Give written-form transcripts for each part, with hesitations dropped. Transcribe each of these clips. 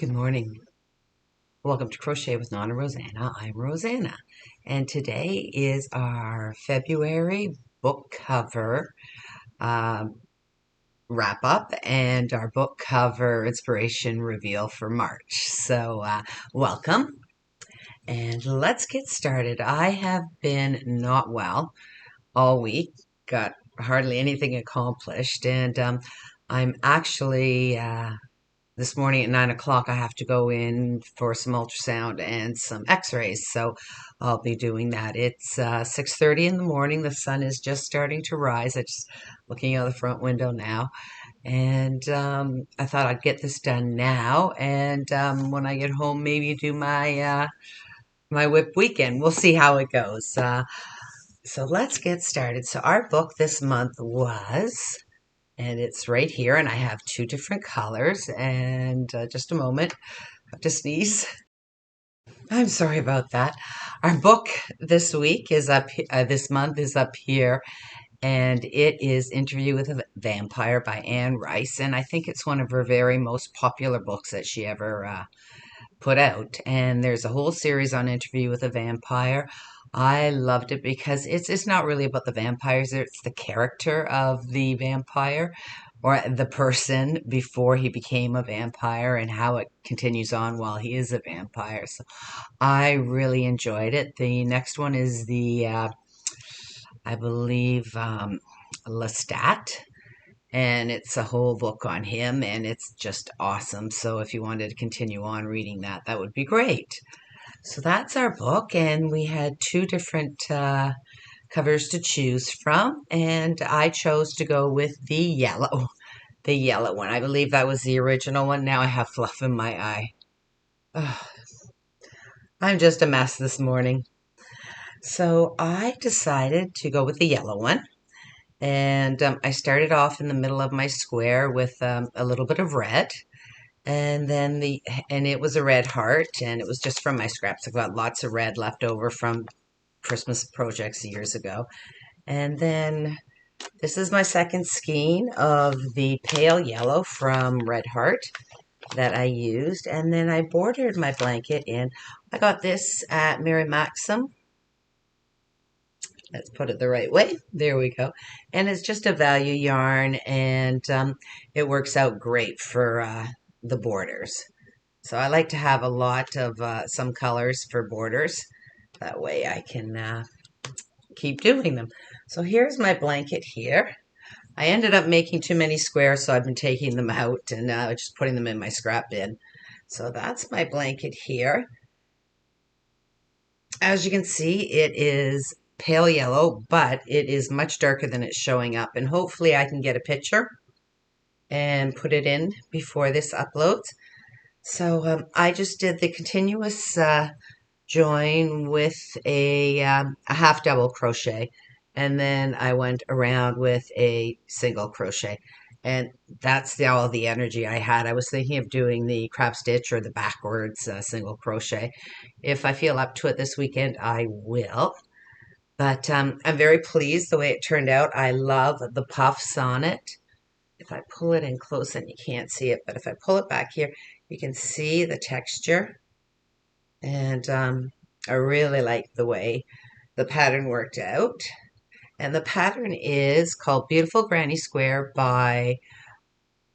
Good morning. Welcome to Crochet with Nonna Rosanna. I'm Rosanna, and today is our February book cover wrap up and our book cover inspiration reveal for March. So, welcome, and let's get started. I have been not well all week, got hardly anything accomplished, and I'm actually this morning at 9 o'clock, I have to go in for some ultrasound and some x-rays. So I'll be doing that. It's 6:30 in the morning. The sun is just starting to rise. I'm just looking out the front window now. And I thought I'd get this done now. And when I get home, maybe do my whip weekend. We'll see how it goes. So let's get started. So our book this month was... And it's right here, and I have two different colors. And just a moment, I have to sneeze. I'm sorry about that. Our book this week is up, this month is up here, and it is Interview with a Vampire by Anne Rice. And I think it's one of her very most popular books that she ever put out. And there's a whole series on Interview with a Vampire. I loved it because it's not really about the vampires, it's the character of the vampire or the person before he became a vampire and how it continues on while he is a vampire. So I really enjoyed it. The next one is the I believe Lestat, and it's a whole book on him, and it's just awesome. So if you wanted to continue on reading that, that would be great. So that's our book, and we had two different covers to choose from, and I chose to go with the yellow one. I believe that was the original one. Now I have fluff in my eye. Ugh, I'm just a mess this morning. So I decided to go with the yellow one, and I started off in the middle of my square with a little bit of red. And then it was a red heart, and it was just from my scraps. I've got lots of red left over from Christmas projects years ago. And then this is my second skein of the pale yellow from Red Heart that I used. And then I bordered my blanket in. I got this at Mary Maxim. Let's put it the right way. There we go. And it's just a value yarn, and it works out great for the borders. So I like to have a lot of some colors for borders. That way I can keep doing them. So here's my blanket here. I ended up making too many squares, so I've been taking them out and just putting them in my scrap bin. So that's my blanket here. As you can see, it is pale yellow, but it is much darker than it's showing up. And hopefully I can get a picture and put it in before this uploads. So I just did the continuous join with a half double crochet, and then I went around with a single crochet, and that's all the energy I had. I was thinking of doing the crab stitch or the backwards single crochet. If I feel up to it this weekend, I will. But I'm very pleased the way it turned out. I love the puffs on it. If I pull it in close, and you can't see it, but if I pull it back here, you can see the texture. And I really like the way the pattern worked out. And the pattern is called Beautiful Granny Square by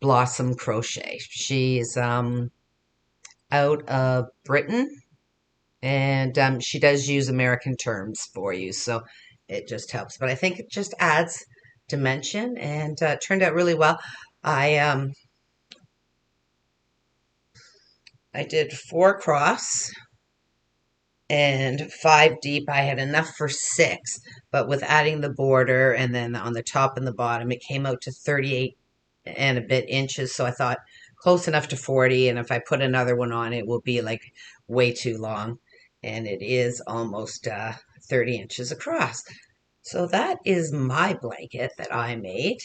Blossom Crochet. She's out of Britain, and she does use American terms for you, so it just helps. But I think it just adds dimension, and it turned out really well. I did 4 cross and 5 deep. I had enough for 6, but with adding the border and then on the top and the bottom, it came out to 38 and a bit inches. So I thought close enough to 40, and if I put another one on, it will be like way too long. And it is almost 30 inches across. So that is my blanket that I made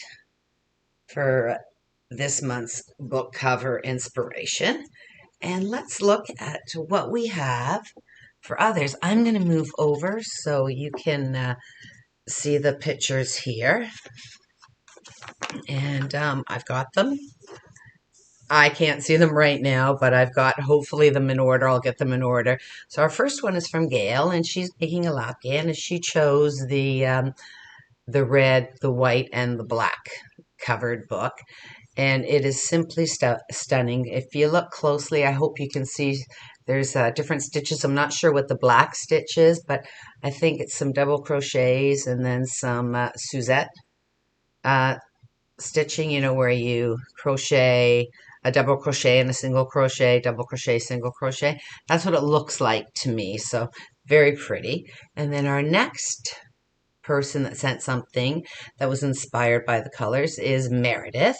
for this month's book cover inspiration. And let's look at what we have for others. I'm going to move over so you can see the pictures here. And I've got them. I can't see them right now, but I've got hopefully them in order. I'll get them in order. So our first one is from Gail, and she's making a lapghan, and she chose the red, the white, and the black covered book, and it is simply stunning. If you look closely, I hope you can see there's different stitches. I'm not sure what the black stitch is, but I think it's some double crochets and then some Suzette uh, stitching, you know, where you crochet a double crochet and a single crochet, double crochet, single crochet. That's what it looks like to me. So very pretty. And then our next person that sent something that was inspired by the colors is Meredith.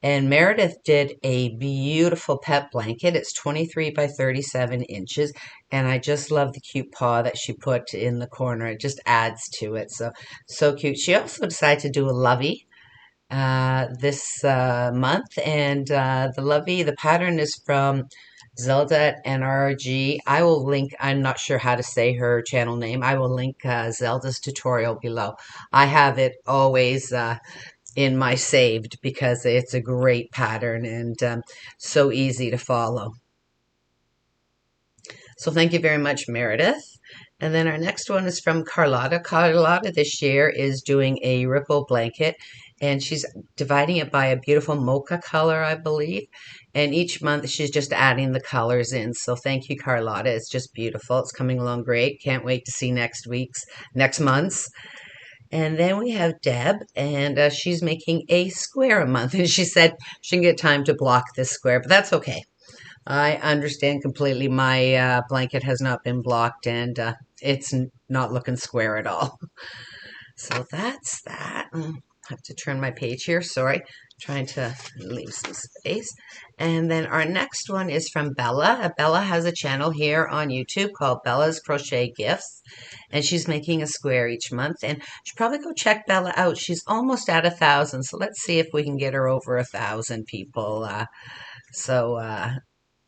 And Meredith did a beautiful pet blanket. It's 23 by 37 inches. And I just love the cute paw that she put in the corner. It just adds to it. So, so cute. She also decided to do a lovey this month. And the lovey, the pattern is from Zelda at NRG. I will link, I'm not sure how to say her channel name. I will link Zelda's tutorial below. I have it always in my saved because it's a great pattern and so easy to follow. So thank you very much, Meredith. And then our next one is from Carlotta. Carlotta this year is doing a ripple blanket, and she's dividing it by a beautiful mocha color, I believe. And each month she's just adding the colors in. So thank you, Carlotta. It's just beautiful. It's coming along great. Can't wait to see next month's. And then we have Deb, and she's making a square a month. And she said she can get time to block this square, but that's okay. I understand completely. My blanket has not been blocked, and it's not looking square at all. So that's that. I have to turn my page here. Sorry. Trying to leave some space. And then our next one is from Bella. Bella has a channel here on YouTube called Bella's Crochet Gifts. And she's making a square each month. And you should probably go check Bella out. She's almost at 1,000. So let's see if we can get her over 1,000 people.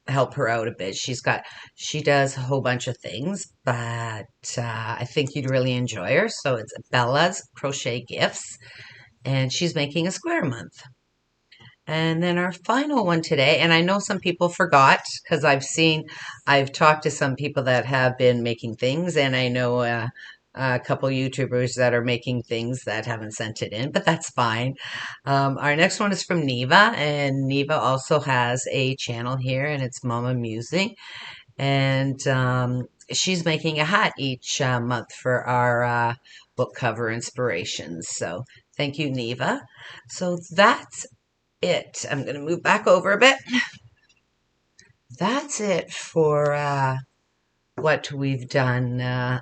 Help her out a bit. She does a whole bunch of things, but I think you'd really enjoy her. So it's Bella's Crochet Gifts, and she's making a square month. And then our final one today, and I know some people forgot because I've talked to some people that have been making things, and I know a couple YouTubers that are making things that haven't sent it in, but that's fine. Our next one is from Neva, and Neva also has a channel here, and it's Mama Musing, and she's making a hat each month for our book cover inspirations. So thank you, Neva. So that's it. I'm going to move back over a bit. That's it for what we've done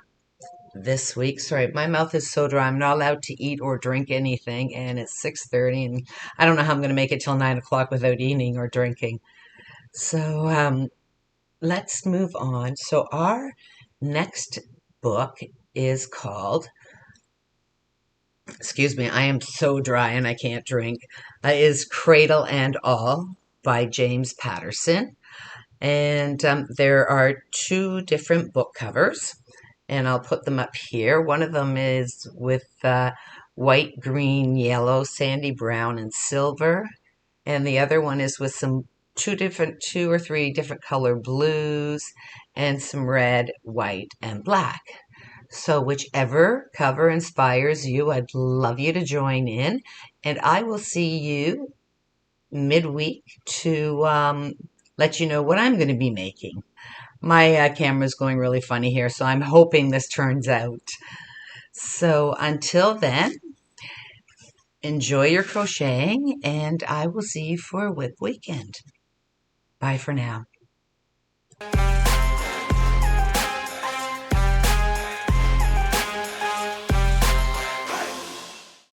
this week. Sorry, my mouth is so dry. I'm not allowed to eat or drink anything, and it's 6:30, and I don't know how I'm going to make it till 9 o'clock without eating or drinking. So let's move on. So our next book is called, excuse me, I am so dry and I can't drink, is Cradle and All by James Patterson. And there are two different book covers, and I'll put them up here. One of them is with white, green, yellow, sandy brown, and silver. And the other one is with some two or three different color blues and some red, white, and black. So whichever cover inspires you, I'd love you to join in. And I will see you midweek to let you know what I'm going to be making. My camera's going really funny here, so I'm hoping this turns out. So until then, enjoy your crocheting, and I will see you for a whip weekend. Bye for now.